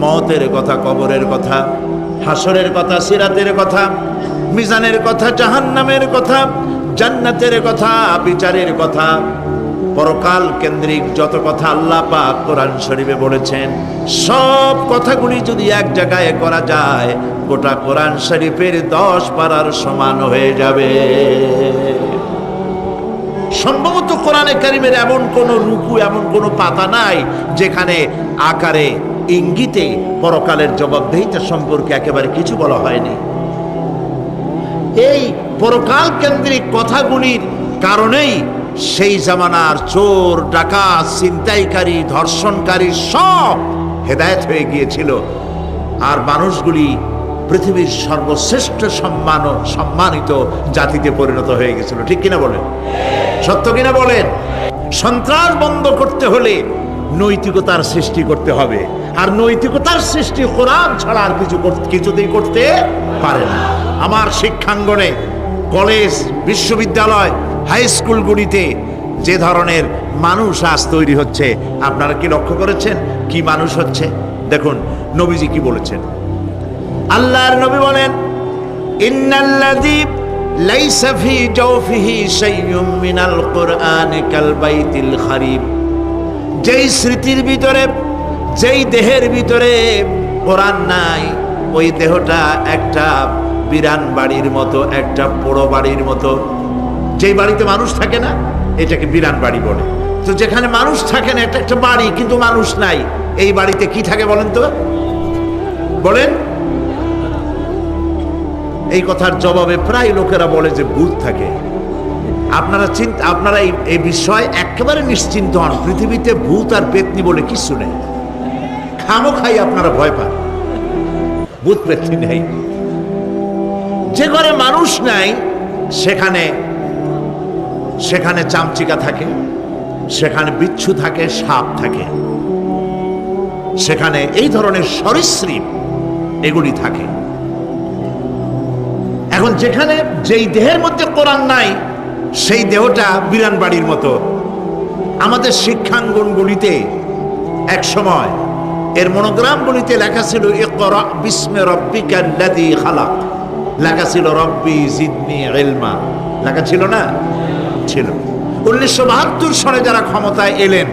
মওতের কথা, কবরের কথা, হাসরের কথা, সিরাতের কথা, মিজানের কথা, জাহান্নামের কথা, জান্নাতের কথা, বিচারের কথা, পরকাল কেন্দ্রিক যত কথা আল্লাহ পাক কোরআন শরীফে বলেছেন, সব কথাগুলি যদি এক জায়গায় করা যায় গোটা কোরআন শরীফের 10 পারার সমান হয়ে যাবে। সম্ভবত কোরআনে কারিমের এমন কোন রুকু, এমন কোন পাতা নাই যেখানে আকারে ইঙ্গিতে পরকালের জবাবদিহিতা সম্পর্কে একেবারে কিছু বলা হয়নি। এই পরকাল কেন্দ্রিক কথাগুলির কারণেই সেই জামানার চোর, ডাকাত, ছিনতাইকারী, ধর্ষণকারী সব হেদায়েত হয়ে গিয়েছিল, আর মানুষগুলি পৃথিবীর সর্বশ্রেষ্ঠ সম্মানিত জাতিতে পরিণত হয়ে গেছিল। ঠিক কিনা বলেন? সত্য কিনা বলেন? সন্ত্রাস বন্ধ করতে হলে নৈতিকতার সৃষ্টি করতে হবে, আর নৈতিকতার সৃষ্টি কোরআন ছাড়া আর কিছুতেই করতে পারে না। আমার শিক্ষাঙ্গনে, কলেজ, বিশ্ববিদ্যালয়, হাই স্কুলগুলিতে যে ধরনের মানুষ আজ তৈরি হচ্ছে, আপনারা কি লক্ষ্য করেছেন কি মানুষ হচ্ছে? দেখুন নবীজি কি বলেছেন। আল্লাহর নবী বলেন, ইন্নাল্লাযী লাইসা ফি জাওফিহি শাইউম মিনাল কুরআনি কাল বাইতিল খারিব। যেই স্মৃতির ভিতরে, যেই দেহের ভিতরে কোরআন নাই, ওই দেহটা একটা বিরান বাড়ির মতো, একটা পোড়ো বাড়ির মতো। যেই বাড়িতে মানুষ থাকে না, এটাকে বিরান বাড়ি বলে। তো যেখানে মানুষ থাকে না, একটা বাড়ি কিন্তু মানুষ নাই, এই বাড়িতে কি থাকে বলেন তো? বলেন। এই কথার জবাবে প্রায় লোকেরা বলে যে ভূত থাকে। আপনারা এই বিষয়ে একেবারে নিশ্চিন্ত হন, পৃথিবীতে ভূত আর পেতনি বলে কিছু নেই। খামোখাই আপনারা ভয় পান, ভূত পেতনি নেই। যে ঘরে মানুষ নাই সেখানে চামচিকা থাকে, সেখানে বিচ্ছু থাকে, সাপ থাকে, সেখানে এই ধরনের সরীসৃপ এগুলি থাকে। এখন যেখানে যেই দেহের মধ্যে কোরআন নাই, সেই দেহটা বিরান বাড়ির মতো। আমাদের শিক্ষাঙ্গনগুলিতে এক সময় এর মনোগ্রামগুলিতে লেখা ছিল, ইকরা বিস্মি রাব্বিকাল্লাযী খালাক, লেখা ছিল রব্বি জিদনি ইলমা, লেখা ছিল না? ছিল। 1972 সনে যারা ক্ষমতায় এলেন,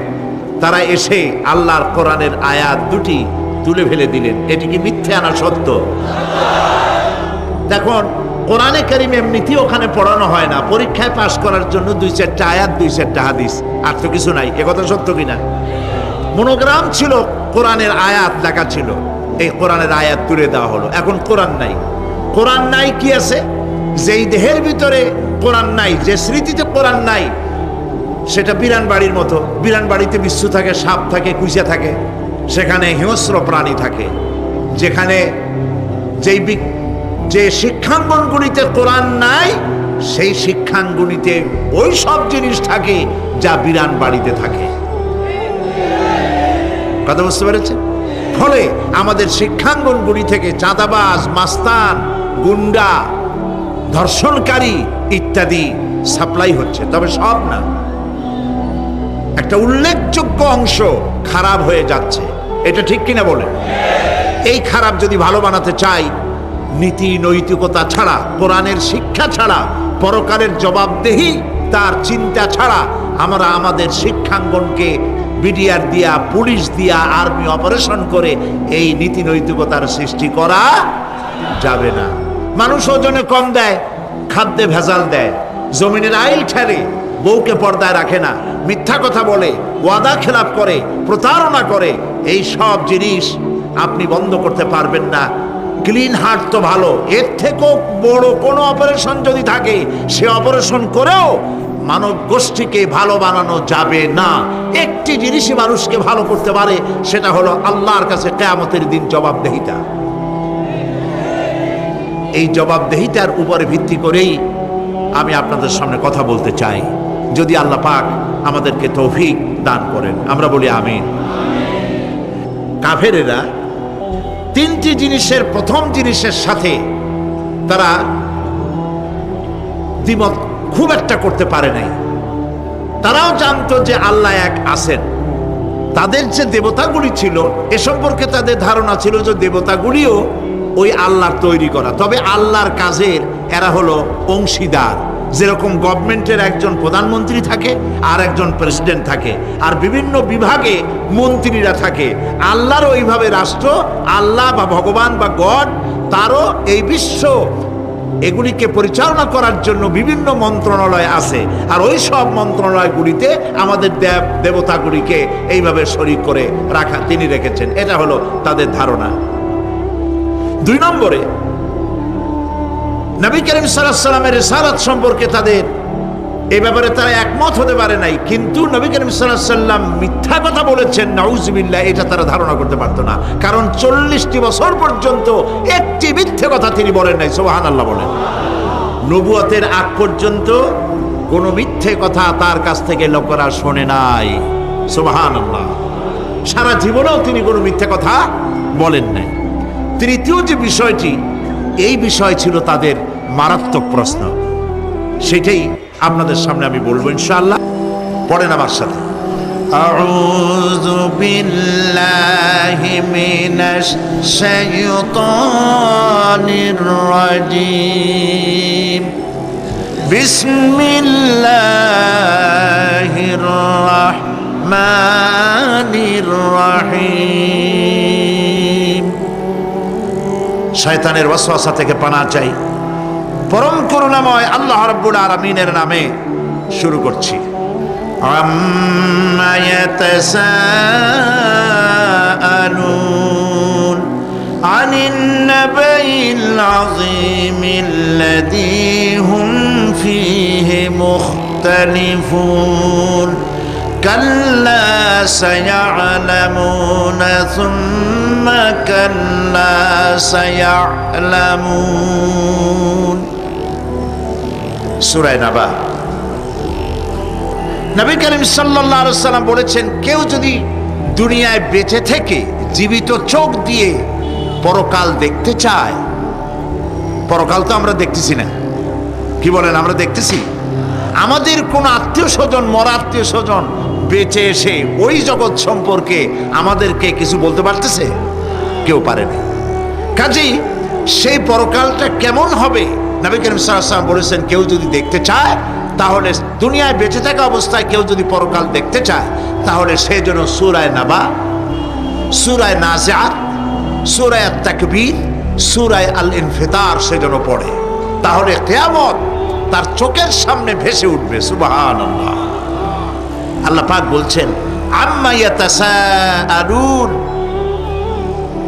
তারা এসে আল্লাহর কোরআনের আয়াত দুটি তুলে ফেলে দিলেন। এটি কি মিথ্যে না সত্য? দেখুন, কোরআনে কারিম এমনিতেই ওখানে পড়ানো হয় না, পরীক্ষায় পাশ করার জন্য 2-4টা আয়াত, 2-4টা হাদিস, আর তো কিছু নাই। একথা সত্য কিনা? মনোগ্রাম ছিল, কোরআনের আয়াত লেখা ছিল, এই কোরআনের আয়াত তুলে দেওয়া হলো। এখন কোরআন নাই। কোরআন নাই কি আছে? যেই দেহের ভিতরে কোরআন নাই, যে স্মৃতিতে কোরআন নাই, সেটা বিরান বাড়ির মতো। বিরান বাড়িতে বিচ্ছু থাকে, সাপ থাকে, কুইচা থাকে, সেখানে হিংস্র প্রাণী থাকে। যেখানে যে শিক্ষাঙ্গনগুলিতে কোরআন নাই, সেই শিক্ষাঙ্গনিতে ওই সব জিনিস থাকে যা বিরান বাড়িতে থাকে। কথা বুঝতে পেরেছে? ফলে আমাদের শিক্ষাঙ্গনগুলি থেকে চাঁদাবাজ, মাস্তান, গুন্ডা, ধর্ষণকারী ইত্যাদি সাপ্লাই হচ্ছে, তবে সব না। একটা উল্লেখযোগ্য অংশ খারাপ হয়ে যাচ্ছে। এটা ঠিক কিনা বলে? এই খারাপ যদি ভালো বানাতে চাই, নীতি নৈতিকতা ছাড়া, কোরআনের শিক্ষা ছাড়া, পরকালের জবাবদেহি তার চিন্তা ছাড়া আমরা আমাদের শিক্ষাঙ্গনকে বিডিআর দিয়া, পুলিশ দিয়া, আর্মি অপারেশন করে এই নীতি নৈতিকতার সৃষ্টি করা যাবে না। মানুষ ওজনে কম দেয়, খাদ্যে ভেজাল দেয়, জমিনের আইল ঠেলে, বউকে পর্দায় রাখে না, মিথ্যা কথা বলে, ওয়াদা খেলাপ করে, প্রতারণা করে। এই সব জিনিস আপনি বন্ধ করতে পারবেন না। ক্লিন হার্ট তো ভালো, এর থেকেও বড় কোনো অপারেশন যদি থাকে, সে অপারেশন করেও মানব গোষ্ঠীকে ভালো বানানো যাবে না। একটি জিনিসই মানুষকে ভালো করতে পারে, সেটা হলো আল্লাহর কাছে কিয়ামতের দিন জবাবদিহিতা। এই জবাবদিহিতার উপরে ভিত্তি করেই আমি আপনাদের সামনে কথা বলতে চাই। যদি আল্লাহ পাক আমাদেরকে তৌফিক দান করেন, আমরা বলি আমিন। কাফেরেরা তিনটি জিনিসের, প্রথম জিনিসের সাথে তারা দ্বিমত খুব একটা করতে পারে নাই। তারাও জানতো যে আল্লাহ এক আছেন, তাদের যে দেবতাগুলি ছিল এ সম্পর্কে তাদের ধারণা ছিল যে দেবতাগুলিও ওই আল্লাহর তৈরি করা, তবে আল্লাহর কাজের এরা হলো অংশীদার। যেরকম গভর্নমেন্টের একজন প্রধানমন্ত্রী থাকে আর একজন প্রেসিডেন্ট থাকে, আর বিভিন্ন বিভাগে মন্ত্রীরা থাকে, আল্লাহর ওইভাবে রাষ্ট্র, আল্লাহ বা ভগবান বা গড, তারও এই বিশ্ব এগুলিকে পরিচালনা করার জন্য বিভিন্ন মন্ত্রণালয় আছে, আর ওই সব মন্ত্রণালয়গুলিতে আমাদের দেবতাগুলিকে এইভাবে শরীক করে রাখা তিনি রেখেছেন। এটা হলো তাদের ধারণা। 2 নম্বরে, নবী করিম সাল্লাল্লাহু আলাইহি সাল্লামের রিসালাত সম্পর্কে তাদের এই ব্যাপারে তারা একমত হতে পারে নাই, কিন্তু নবী করিম সাল্লাল্লাহু আলাইহি সাল্লাম মিথ্যা কথা বলেছেন নাউজুবিল্লাহ, এটা তারা ধারণা করতে পারতো না। কারণ 40টি বছর পর্যন্ত একটি মিথ্যে কথা তিনি বলেন নাই। সুবহানাল্লাহ বলেন। নবুয়তের আগ পর্যন্ত কোনো মিথ্যে কথা তার কাছ থেকে লোকেরা শোনে নাই। সুবহানাল্লাহ। সারা জীবনেও তিনি কোনো মিথ্যে কথা বলেন নাই। তৃতীয় যে বিষয়টি, এই বিষয় ছিল তাদের মারাত্মক প্রশ্ন, সেটাই আপনাদের সামনে আমি বলবো ইনশাআল্লাহ। পড়েন আমার সাথে। আউযু বিল্লাহি মিনাশ শাইতানির রাজীম। বিসমিল্লাহির রাহমানির রাহিম। শয়তানের ওয়াসওয়াসা থেকে পানাহ চাই। পরম করুণাময় আল্লাহ রাব্বুল আলামিনের নামে শুরু করছি। আম্মা ইয়াতাসাআলুন আনিন নাবাইল আযীমিল্লাযী হুম ফীহি মুখতালিফুন কাল্লা সায়া'লামুনা সুম্মা কাল্লা সায়া'লামুন। সূরা নাবা। নবী করিম সাল্লাল্লাহু আলাইহি ওয়াসাল্লাম বলেছেন, কেউ যদি দুনিয়ায় বেঁচে থেকে জীবিত চোখ দিয়ে পরকাল দেখতে চায়, পরকাল তো আমরা দেখতেছি না, কি বলেন? আমরা দেখতেছি? আমাদের কোন আত্মীয় স্বজন, মরা আত্মীয় স্বজন বেঁচে এসে ওই জগৎ সম্পর্কে আমাদেরকে কিছু বলতে পারতেছে? কেউ পারে না। কাজেই সেই পরকালটা কেমন হবে, নবী করিম সাল্লাল্লাহু আলাইহি ওয়াসাল্লাম বলেছেন, কেউ যদি দেখতে চায়, তাহলে দুনিয়ায় বেঁচে থাকা অবস্থায় কেউ যদি পরকাল দেখতে চায়, তাহলে সে যেন সূরা নাবা, সূরা নাজিআত, সূরা তাকবীর, সূরা আল ইনফিতার সে যেন পড়ে। তাহলে কিয়ামত তার চোখের সামনে ভেসে উঠবে। সুবহানাল্লাহ। আল্লাহ পাক বলছেন, আম্মা ইয়াতাসাআলুন,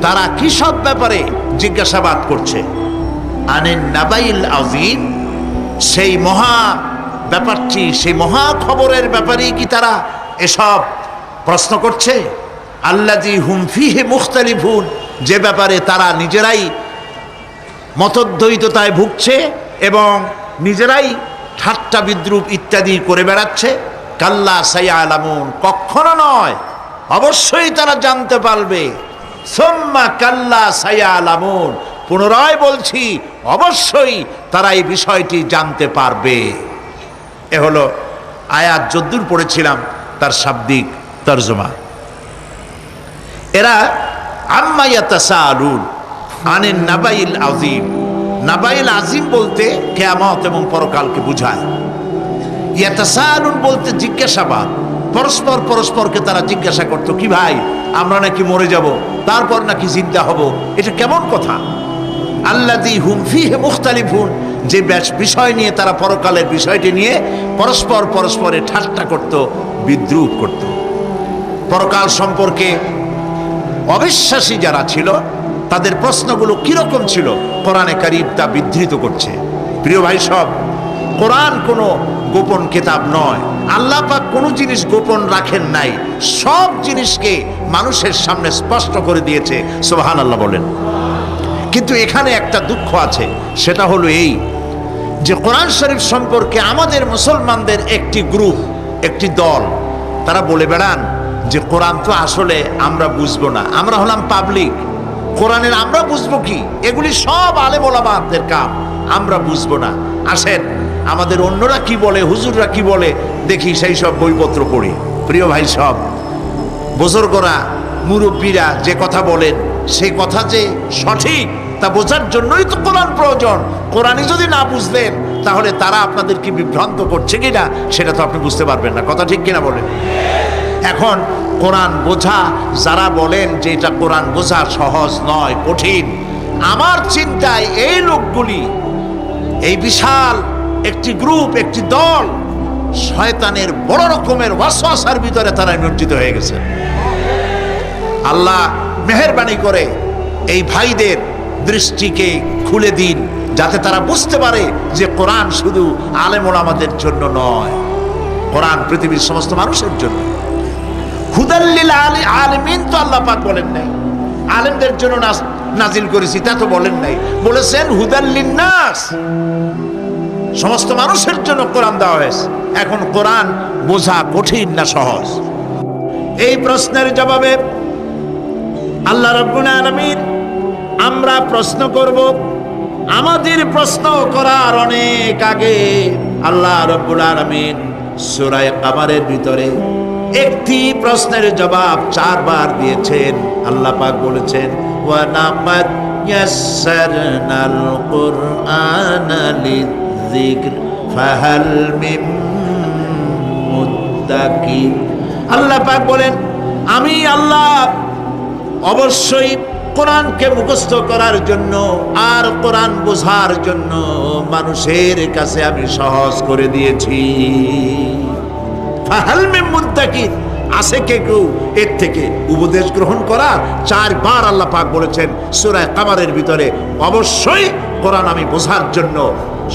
তারা কি সব ব্যাপারে জিজ্ঞাসাবাদ করছে? আনিন নাবাইল আযীম, সেই মহা ব্যাপারটি, সেই মহা খবরের ব্যাপারে কি তারা এসব প্রশ্ন করছে? আল্লাযী হুম ফীহি মুখতালিফুন, যে ব্যাপারে তারা নিজেরাই মতদ্বৈততায় ভুগছে এবং নিজেরাই ঠাট্টা বিদ্রুপ ইত্যাদি করে বেড়াচ্ছে। কাল্লা সায়া'লামুন, কখনো নয়, অবশ্যই তারা জানতে পারবে। সুম্মা কাল্লা সায়া'লামুন, পুনরায় বলছি, অবশ্যই তারা এই বিষয়টি জানতে পারবে। এ হলো আয়াত যদ্দূর পড়েছিলাম তার শাব্দিক তরজমা। এরা আম্মা ইয়াতাসাআলুন আনিন নাবাইল আযীম, নাবাইল আযীম বলতে কিয়ামত এবং পরকালকে বোঝায়। ইয়াতাসাআলুন বলতে জিজ্ঞাসাবাদ। পরস্পর পরস্পরকে তারা জিজ্ঞাসা করত, কি ভাই, আমরা নাকি মরে যাব, তারপর নাকি জিন্দা হব, এটা কেমন কথা? আল্লাযী হুম ফীহি মুখতালিফুন, যে বিষয় নিয়ে তারা, পরকালের বিষয়টি নিয়ে পরস্পর পরস্পরে ঠাট্টা করত, বিদ্রুপ করত। পরকাল সম্পর্কে অবিশ্বাসী যারা ছিল তাদের প্রশ্নগুলো কিরকম ছিল, কোরআনে কারীম তা বিধৃত করছে। প্রিয় ভাই সব, কোরআন কোনো গোপন কিতাব নয়। আল্লাহ পাক কোনো জিনিস গোপন রাখেন নাই, সব জিনিসকে মানুষের সামনে স্পষ্ট করে দিয়েছে। সুবহানাল্লাহ বলেন। কিন্তু এখানে একটা দুঃখ আছে, সেটা হলো এই যে কোরআন শরীফ সম্পর্কে আমাদের মুসলমানদের একটি গ্রুপ, একটি দল, তারা বলে বেড়ান যে কোরআন তো আসলে আমরা বুঝবো না, আমরা হলাম পাবলিক, কোরআনের আমরা বুঝবো কি? এগুলি সব আলেম ওলামাদের কাম, আমরা বুঝবো না। আসেন আমাদের অন্যরা কি বলে, হুজুররা কি বলে দেখি, সেই সব বইপত্র পড়ি। প্রিয় ভাই সব, বুজুর্গরা মুরব্বীরা যে কথা বলেন সেই কথা যে সঠিক তা বোঝার জন্যই তো কোরআন প্রয়োজন। কোরআনই যদি না বুঝলেন তাহলে তারা আপনাদেরকে বিভ্রান্ত করছে কিনা সেটা তো আপনি বুঝতে পারবেন না। কথা ঠিক কিনা বলেন? এখন কোরআন বোঝা যারা বলেন যে এটা কোরআন বোঝা সহজ নয়, কঠিন, আমার চিন্তায় এই লোকগুলি, এই বিশাল একটি গ্রুপ, একটি দল শয়তানের বড় রকমের ওয়াসওয়াসার ভিতরে তারা নিমজ্জিত হয়ে গেছে। আল্লাহ মেহেরবানি করে এই ভাইদের দৃষ্টিকে খুলে দিন, যাতে তারা বুঝতে পারে যে কোরআন শুধু আলেম ওলামাদের জন্য নয়, কোরআন পৃথিবীর সমস্ত মানুষের জন্য। হুদাল লিল আলামিন তো আল্লাহ পাক বলেন নাই আলেমদের জন্য নাজিল করেছি, তা তো বলেন নাই। বলেছেন হুদাল লিন্নাস, সমস্ত মানুষের জন্য কোরআন দেওয়া হয়েছে। এখন কোরআন বোঝা কঠিন না সহজ? এই প্রশ্নের জবাবে আল্লাহ রাব্বুল আলামিন, আমরা প্রশ্ন করব, আমাদের প্রশ্ন করার অনেক আগে আল্লাহ রাব্বুল আলামিন সূরা কামারের ভিতরে একটি প্রশ্নের জবাব 4 বার দিয়েছেন। আল্লাহ পাক বলেছেন ওয়া লাকাদ ইয়াসসারনাল কুরআনা লিযিকর ফাহাল মিন মুদ্দাকির। আল্লাহ পাক বলেন, আমি আল্লাহ অবশ্যই কোরআনকে মুখস্থ করার জন্য আর কোরআন বোঝার জন্য মানুষের কাছে আমি সহজ করে দিয়েছি। ফাহাল মিন মুদ্দাকির, আছে কে কেউ এর থেকে উপদেশ গ্রহণ করা? 4 বার আল্লাহ পাক বলেছেন সূরা কামারের ভিতরে, অবশ্যই কোরআন আমি বোঝার জন্য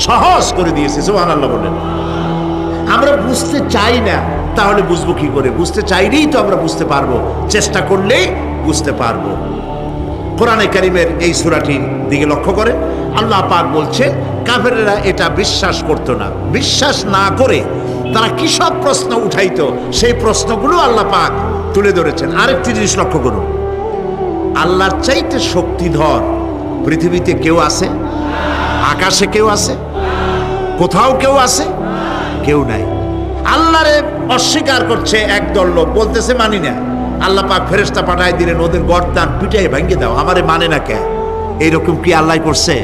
সহজ করে দিয়েছি। সুবহানাল্লাহ বলেন। আমরা বুঝতে চাই না, তাহলে বুঝবো কি করে? বুঝতে চাইলেই তো আমরা বুঝতে পারবো, চেষ্টা করলেই বুঝতে পারবো। কোরআনে কারীমের এই সূরাটির দিকে লক্ষ্য করে আল্লাহ পাক বলছে, কাফেরেরা এটা বিশ্বাস করতো না। বিশ্বাস না করে তারা কি সব প্রশ্ন উঠাইতো, সেই প্রশ্নগুলো আল্লাহ পাক তুলে ধরেছেন। আরেকটি জিনিস লক্ষ্য করুন, আল্লাহর চাইতে শক্তিধর পৃথিবীতে কেউ আছে? আকাশে কেউ আছে? কোথাও কেউ আছে? কেউ নাই। আল্লাহরে অস্বীকার করছে একদল লোক, বলতেছে মানি না। আল্লাহ পাক ফেরেশতা পাঠায় দিলেন, ওদের গর্দান পিটাই ভেঙে দাও, আমারে মানে না কে? এইরকম কি আল্লাহ করছে?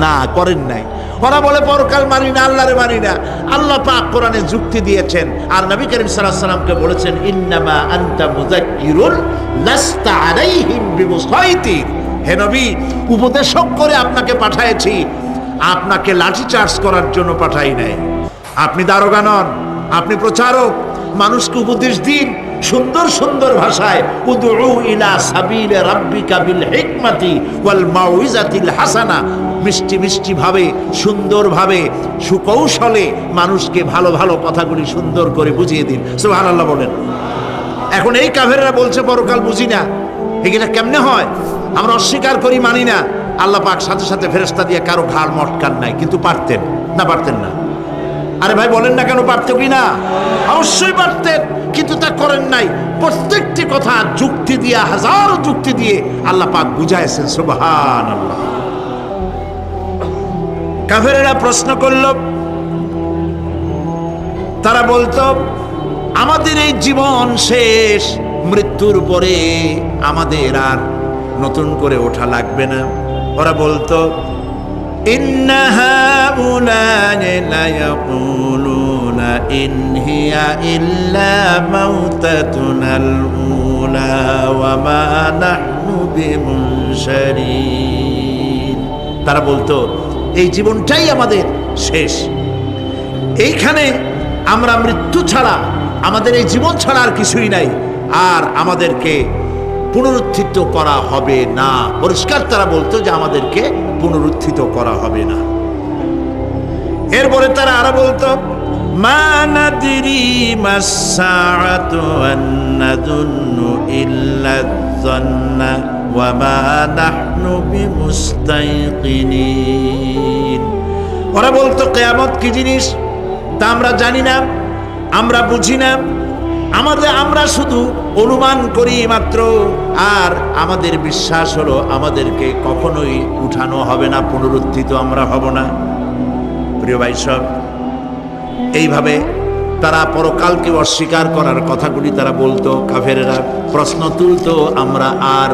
না, করেন নাই। ওরা বলে পরকাল মানি না, আল্লাহরে মানি না। আল্লাহ পাক কোরআনে যুক্তি দিয়েছেন আর নবী করিম সাল্লাল্লাহু আলাইহি সাল্লামকে বলেছেন, ইন্নামা আনতা মুযাক্কিরুন লাস্তা আলাইহিম বিমুসাইতির। হে নবী, উপদেশক করে আপনাকে পাঠিয়েছি, আপনাকে লাঠি চার্জ করার জন্য পাঠাই নাই। আপনি দারোগা নন, আপনি প্রচারক। মানুষকে উপদেশ দিন সুন্দর সুন্দর ভাষায়, উদউ ইলা সাবিলি রাব্বিকা বিল হিকমাতি ওয়াল মাউইজাতিল হাসানা, মিষ্টি মিষ্টি ভাবে, সুন্দর ভাবে, সুকৌশলে মানুষকে ভালো ভালো কথাগুলি সুন্দর করে বুঝিয়ে দিন। সুবহানাল্লাহ বলেন। এখন এই কাফেররা বলছে পরকাল বুঝি না, এটা কেমনে হয়? আমরা অস্বীকার করি, মানি না। আল্লাহ পাক সাথে সাথে ফেরেশতা দিয়ে কারো ঘাড় মটকান নাই, কিন্তু পারতেন না? পারতেন না? আরে ভাই বলেন না কেন, পারত কি না? অবশ্যই পারতেন, কিন্তু তা করেন নাই। প্রত্যেকটি কথা যুক্তি দিয়ে, হাজারো যুক্তি দিয়ে আল্লাহ পাক বুঝাইছেন। সুবহানাল্লাহ। কাফেরেরা প্রশ্ন করল, তারা বলতো আমাদের এই জীবন শেষ, মৃত্যুর পরে আমাদের আর নতুন করে ওঠা লাগবে না। ওরা বলতো ইন্না হাউলানি লা ইয়াকুলুনা ইন হিয়া ইল্লা মাউতাতুনাল উলা ওয়া মা নাহনু বিমুনশারিন। তারা বলতো এই জীবনটাই আমাদের শেষ, এইখানে আমরা মৃত্যু ছাড়া, আমাদের এই জীবন ছাড়া আর কিছুই নাই, আর আমাদেরকে পুনরুত্থিত করা হবে না। পরিষ্কার তারা বলতো যে আমাদেরকে পুনরুত্থিত করা হবে না। এরপরে তারা আরো বলতো মা নাদরি মাসসাআতু ওয়া নাযুন্নু ইল্লা যান্না ওয়া মা নাহনু বিমুস্তাইকিনিন। ওরা বলতো কিয়ামত কি জিনিস তা আমরা জানি না, আমরা বুঝি না, আমরা শুধু অনুমান করি মাত্র, আর আমাদের বিশ্বাস হলো আমাদেরকে কখনোই উঠানো হবে না, পুনরুত্থিত আমরা হব না। প্রিয় ভাই সব, এইভাবে তারা পরকালকে অস্বীকার করার কথাগুলি তারা বলতো। কাফেরেরা প্রশ্ন তুলতো, আমরা আর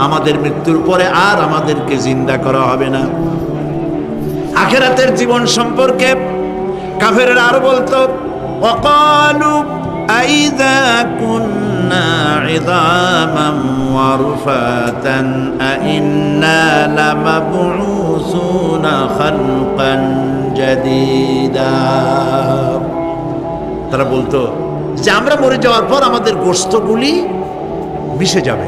আমাদের মৃত্যুর পরে আর আমাদেরকে জিন্দা করা হবে না। আখিরাতের জীবন সম্পর্কে কাফেরেরা আর বলতো, ওয়াকালু আইযা কুন্না ইযামান ওয়া রুফাতান আইন্না লামাবউসুনা খালকান জাদীদা। তারা বলতো যে আমরা মরে যাওয়ার পর আমাদের গোশতগুলি মিশে যাবে,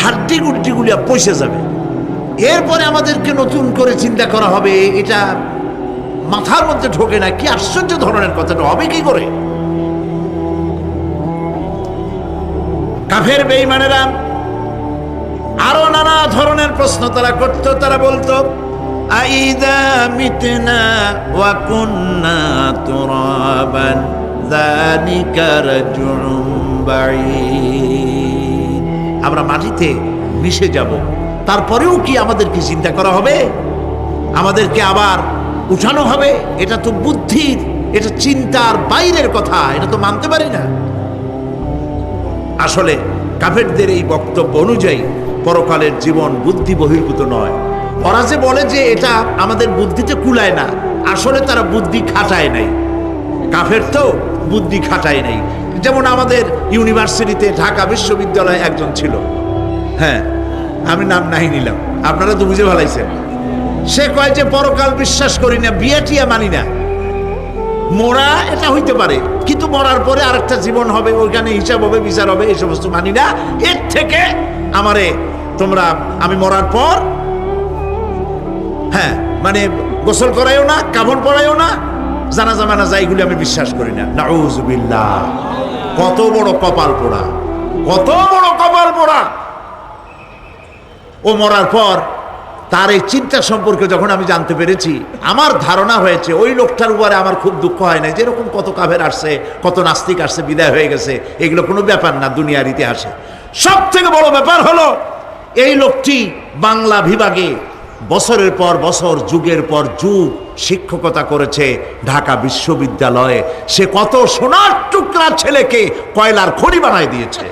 হাড্ডি গুড্ডিগুলি পচে যাবে, এরপরে আমাদেরকে নতুন করে চিন্তা করা হবে। এটা মাথার মধ্যে ঢোকে না। কি আশ্চর্য ধরনের কথাটা, হবে কি করে? কাফের বেঈমানেরা আরো নানা ধরনের প্রশ্ন তারা করত। তারা বলতো, আইদা মিতনা ওয়া কুন্না তুরাবান যালিকা রাজউন বাঈদ। আমরা মাটিতে মিশে যাব, তারপরেও কি আমাদেরকে চিন্তা করা হবে, আমাদেরকে আবার উঠানো হবে? এটা তো বুদ্ধির, এটা চিন্তার বাইরের কথা, এটা তো মানতে পারি না। আসলে কাফেরদের এই বক্তব্য অনুযায়ী পরকালের জীবন বুদ্ধি বহির্ভূত নয়। ওরা যে বলে যে এটা আমাদের বুদ্ধিতে কুলায় না, আসলে তারা বুদ্ধি খাটায় নাই। কাফের তো বুদ্ধি খাটায় নাই। যেমন আমাদের ইউনিভার্সিটিতে ঢাকা বিশ্ববিদ্যালয়ে একজন ছিল, হ্যাঁ আমি নাম নাই নিলাম, আপনারা তো বুঝে ভালাইছেন। সে কয় যে পরকাল বিশ্বাস করি না, বিয়ে টিয়া মানি না, মরা এটা হইতে পারে কিন্তু মরার পরে আরেকটা জীবন হবে, ওইখানে হিসাব হবে, বিচার হবে, এই সমস্ত মানি না। এর থেকে আমারে তোমরা, আমি মরার পর হ্যাঁ মানে গোসল করাইও না, কাফন পরাইও না, জানাজা মানাজা এগুলি আমি বিশ্বাস করি না। নাউযুবিল্লাহ। কত বড় কপাল পোড়া, কত বড় কপাল পোড়া। ও মরার পর তার এই চিন্তা সম্পর্কে যখন আমি জানতে পেরেছি, আমার ধারণা হয়েছে ওই লোকটার উপরে আমার খুব দুঃখ হয় না। যেরকম কত কাফের আসছে, কত নাস্তিক আসছে, বিদায় হয়ে গেছে, এগুলো কোনো ব্যাপার না দুনিয়ার ইতিহাসে। সব থেকে বড় ব্যাপার হলো এই লোকটি বাংলা বিভাগে বছরের পর বছর, যুগের পর যুগ শিক্ষকতা করেছে ঢাকা বিশ্ববিদ্যালয়ে। সে কত সোনার টুকরা ছেলেকে কয়লার খনি বানায় দিয়েছে।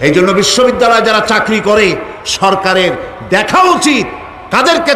এই জন্য বিশ্ববিদ্যালয়ে যারা চাকরি করে সরকারের দেখা উচিত কাদেরকে